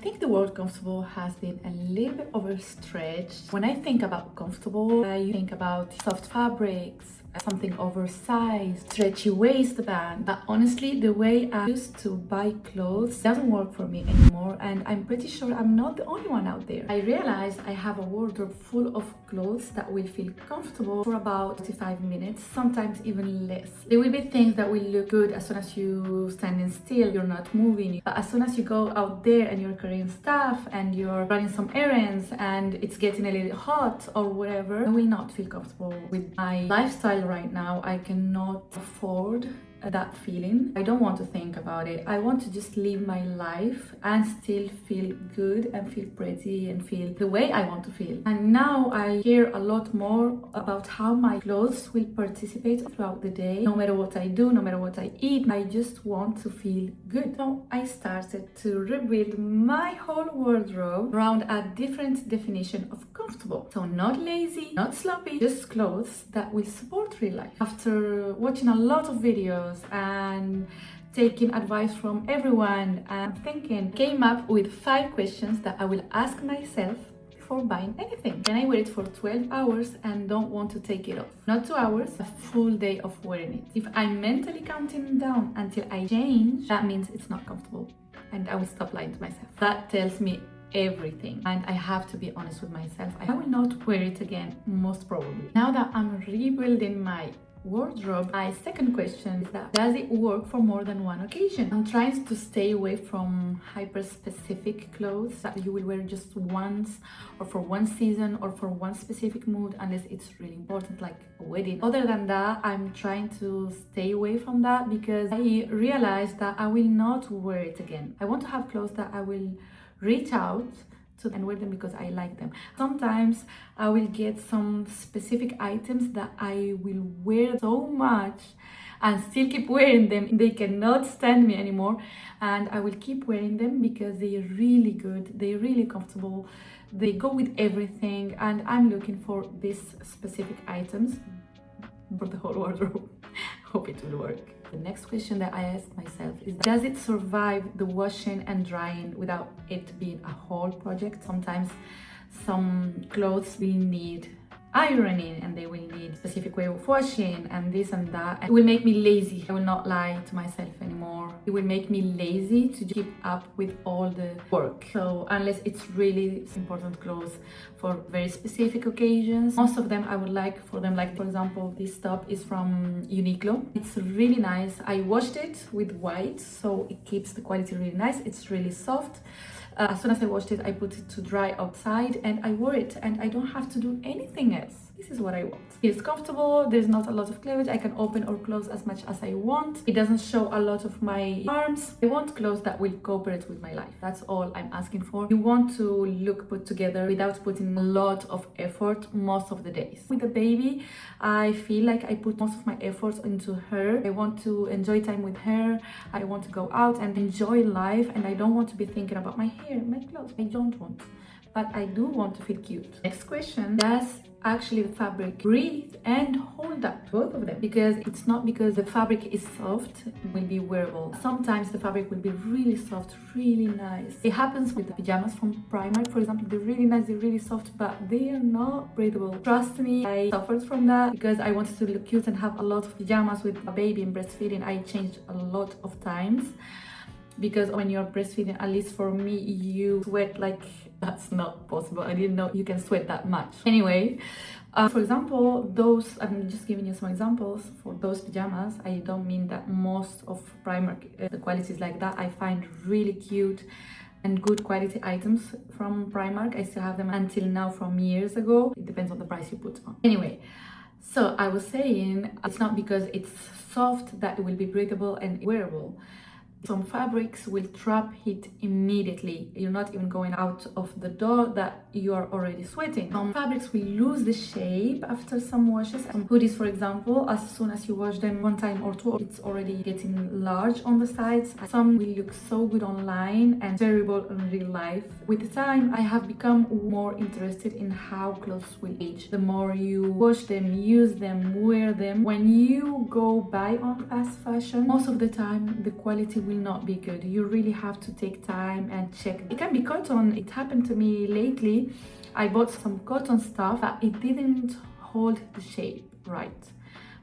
think the word comfortable has been a little bit overstretched. When I think about comfortable, I think about soft fabrics, something oversized, stretchy waistband. But honestly, the way I used to buy clothes doesn't work for me anymore, and I'm pretty sure I'm not the only one out there. I realized I have a wardrobe full of clothes that will feel comfortable for about 45 minutes, sometimes even less. There will be things that will look good as soon as you standing still, you're not moving. But as soon as you go out there and you're carrying stuff and you're running some errands and it's getting a little hot or whatever, I will not feel comfortable with my lifestyle right now. I cannot afford that feeling. I don't want to think about it. I want to just live my life and still feel good and feel pretty and feel the way I want to feel. And now I care a lot more about how my clothes will participate throughout the day. No matter what I do, no matter what I eat, I just want to feel good. So I started to rebuild my whole wardrobe around a different definition of comfortable. So not lazy, not sloppy, just clothes that will support real life. After watching a lot of videos and taking advice from everyone and came up with 5 questions that I will ask myself before buying anything. Can I wear it for 12 hours and don't want to take it off? Not 2 hours, a full day of wearing it. If I'm mentally counting down until I change, that means it's not comfortable, and I will stop lying to myself. That tells me everything, and I have to be honest with myself. I will not wear it again, most probably. Now that I'm rebuilding my wardrobe, my second question is that does it work for more than one occasion? I'm trying to stay away from hyper specific clothes that you will wear just once or for one season or for one specific mood, unless it's really important, like a wedding. Other than that, I'm trying to stay away from that because I realized that I will not wear it again. I want to have clothes that I will reach out to and wear them because I like them. Sometimes I will get some specific items that I will wear so much and still keep wearing them. They cannot stand me anymore, and I will keep wearing them because they're really good, they're really comfortable, they go with everything, and I'm looking for these specific items for the whole wardrobe. Hope it will work. The next question that I ask myself is, does it survive the washing and drying without it being a whole project? Sometimes some clothes will need ironing and they will need a specific way of washing and this and that. It will make me lazy. I will not lie to myself anymore. It will make me lazy to keep up with all the work. So unless it's really important clothes for very specific occasions, most of them I would like for them, like for example, this top is from Uniqlo. It's really nice. I washed it with white, so it keeps the quality really nice. It's really soft. As soon as I washed it, I put it to dry outside and I wore it, and I don't have to do anything else. This is what I want. It's comfortable, there's not a lot of cleavage, I can open or close as much as I want. It doesn't show a lot of my arms. I want clothes that will cooperate with my life. That's all I'm asking for. You want to look put together without putting a lot of effort most of the days. With the baby, I feel like I put most of my efforts into her. I want to enjoy time with her. I want to go out and enjoy life, and I don't want to be thinking about my hair, my clothes. I don't want. But I do want to feel cute. Next question, does actually the fabric breathe and hold up? Both of them, because it's not because the fabric is soft it will be wearable. Sometimes the fabric will be really soft, really nice. It happens with the pajamas from Primark, for example. They're really nice, they're really soft, but they are not breathable. Trust me, I suffered from that because I wanted to look cute and have a lot of pajamas with a baby and breastfeeding. I changed a lot of times because when you're breastfeeding, at least for me, you sweat like that's not possible. I didn't know you can sweat that much. Anyway, for example, those, I'm just giving you some examples for those pajamas. I don't mean that most of Primark, the quality is like that. I find really cute and good quality items from Primark. I still have them until now from years ago. It depends on the price you put on. Anyway, so I was saying it's not because it's soft that it will be breathable and wearable. Some fabrics will trap heat immediately. You're not even going out of the door that you are already sweating. Some fabrics will lose the shape after some washes. Some hoodies, for example, as soon as you wash them one time or two, it's already getting large on the sides. Some will look so good online and terrible in real life. With time, I have become more interested in how clothes will age. The more you wash them, use them, wear them, when you go buy on fast fashion, most of the time the quality will will not be good. You really have to take time and check. It can be cotton. It happened to me lately. I bought some cotton stuff, but it didn't hold the shape right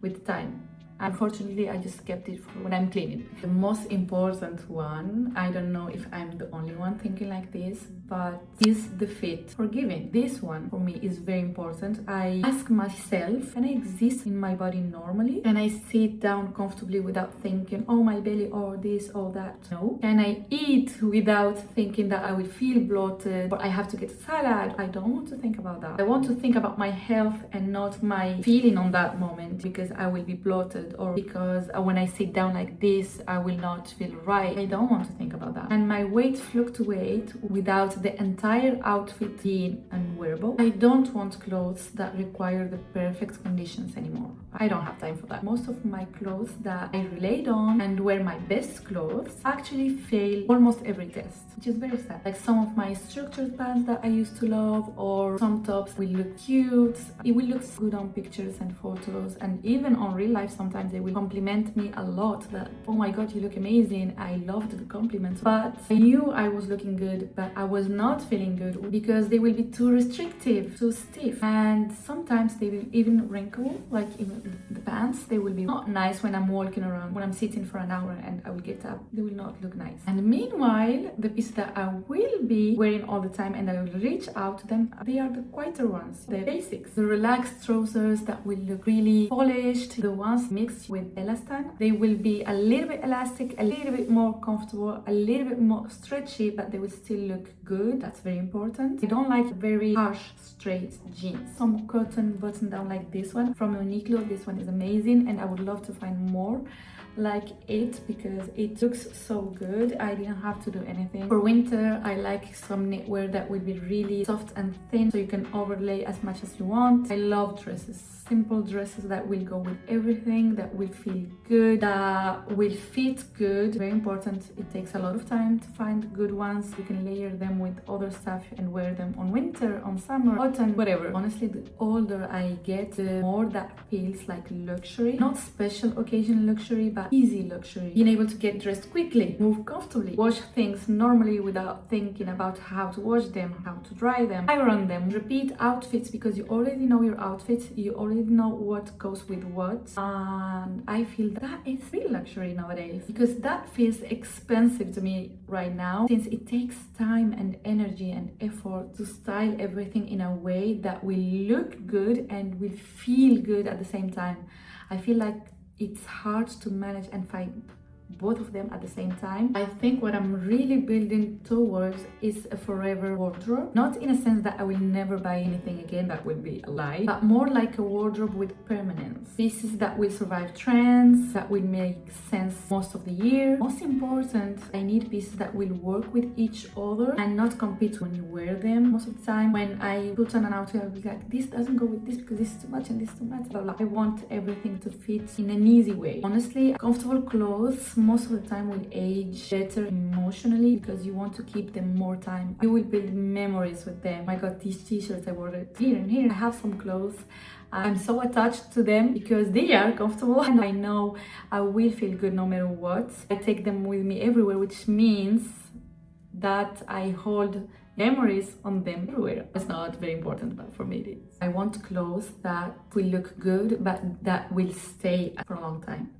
with time. Unfortunately, I just kept it for when I'm cleaning. The most important one, I don't know if I'm the only one thinking like this, but is the fit. Forgiving. This one for me is very important. I ask myself, can I exist in my body normally? Can I sit down comfortably without thinking, oh, my belly, or this, or that? No. Can I eat without thinking that I will feel bloated or I have to get a salad? I don't want to think about that. I want to think about my health and not my feeling on that moment, because I will be bloated or because when I sit down like this I will not feel right. I don't want to think about that. And my weight fluctuate without the entire outfit being unwearable. I don't want clothes that require the perfect conditions anymore. I don't have time for that. Most of my clothes that I relied on and wear my best clothes actually fail almost every test, which is very sad. Like some of my structured pants that I used to love, or some tops will look cute. It will look good on pictures and photos, and even on real life sometimes they will compliment me a lot that, oh my god, you look amazing. I loved the compliments, but I knew I was looking good, but I was not feeling good because they will be too restrictive, too stiff, and sometimes they will even wrinkle, like even the pants. They will be not nice when I'm walking around, when I'm sitting for an hour and I will get up. They will not look nice. And meanwhile, the pieces that I will be wearing all the time and I will reach out to them, they are the quieter ones, the basics, the relaxed trousers that will look really polished, the ones mixed with elastan. They will be a little bit elastic, a little bit more comfortable, a little bit more stretchy, but they will still look good. That's very important. I don't like very harsh straight jeans. Some cotton button down like this one from Uniqlo. This one is amazing and I would love to find more like it because it looks so good. I didn't have to do anything. For winter, I like some knitwear that will be really soft and thin so you can overlay as much as you want. I love dresses, simple dresses that will go with everything, that will feel good, that will fit good. Very important. It takes a lot of time to find good ones. You can layer them with other stuff and wear them on winter, on summer, autumn, whatever. Honestly, the older I get, the more that feels like luxury. Not special occasion luxury, but easy luxury. Being able to get dressed quickly, move comfortably, wash things normally without thinking about how to wash them, how to dry them, iron them, repeat outfits because you already know your outfits, you already know what goes with what. And I feel that is real luxury nowadays because that feels expensive to me right now, since it takes time and energy and effort to style everything in a way that will look good and will feel good at the same time. I feel like it's hard to manage and find both of them at the same time. I think what I'm really building towards is a forever wardrobe. Not in a sense that I will never buy anything again, that will be a lie, but more like a wardrobe with permanence. Pieces that will survive trends, that will make sense most of the year. Most important, I need pieces that will work with each other and not compete when you wear them. Most of the time when I put on an outfit, I'll be like, this doesn't go with this because this is too much and this is too much, blah, blah. I want everything to fit in an easy way. Honestly, comfortable clothes most of the time will age better emotionally because you want to keep them more time. You will build memories with them. I got these t-shirts, I wore it here and here. I have some clothes. I'm so attached to them because they are comfortable and I know I will feel good no matter what. I take them with me everywhere, which means that I hold memories on them everywhere. It's not very important, but for me it is. I want clothes that will look good, but that will stay for a long time.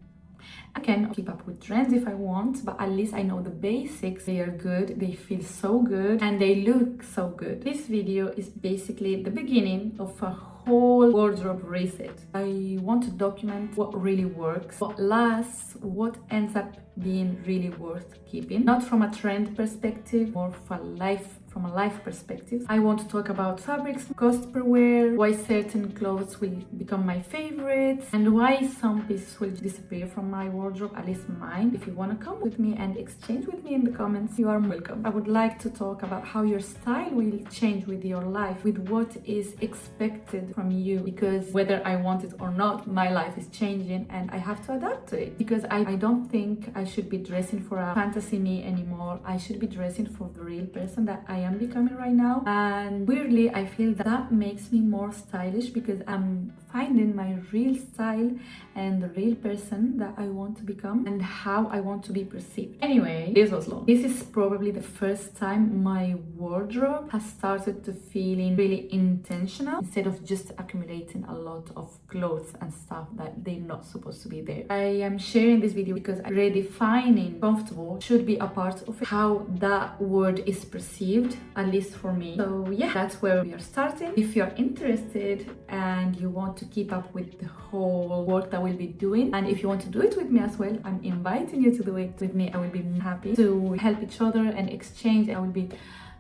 I can keep up with trends if I want, but at least I know the basics. They are good, they feel so good, and they look so good. This video is basically the beginning of a whole wardrobe reset. I want to document what really works, what lasts, what ends up being really worth keeping. Not from a trend perspective, more from a life perspective. I want to talk about fabrics, cost per wear, why certain clothes will become my favorites, and why some pieces will disappear from my wardrobe, at least mine. If you want to come with me and exchange with me in the comments, you are welcome. I would like to talk about how your style will change with your life, with what is expected from you, because whether I want it or not, my life is changing and I have to adapt to it. Because I don't think I should be dressing for a fantasy me anymore. I should be dressing for the real person that I am becoming right now. And weirdly, I feel that makes me more stylish because I'm finding my real style and the real person that I want to become and how I want to be perceived. Anyway, this was long. This is probably the first time my wardrobe has started to feeling really intentional instead of just accumulating a lot of clothes and stuff that they're not supposed to be there. I am sharing this video because redefining comfortable should be a part of how that word is perceived, at least for me. So yeah, that's where we are starting. If you're interested and you want to keep up with the whole work that we'll be doing, and if you want to do it with me as well, I'm inviting you to do it with me. I will be happy to help each other and exchange. I will be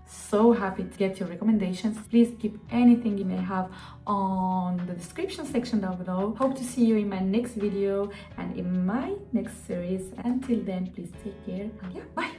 so happy to get your recommendations. Please keep anything you may have on the description section down below. Hope to see you in my next video and in my next series. Until then, please take care and yeah, bye.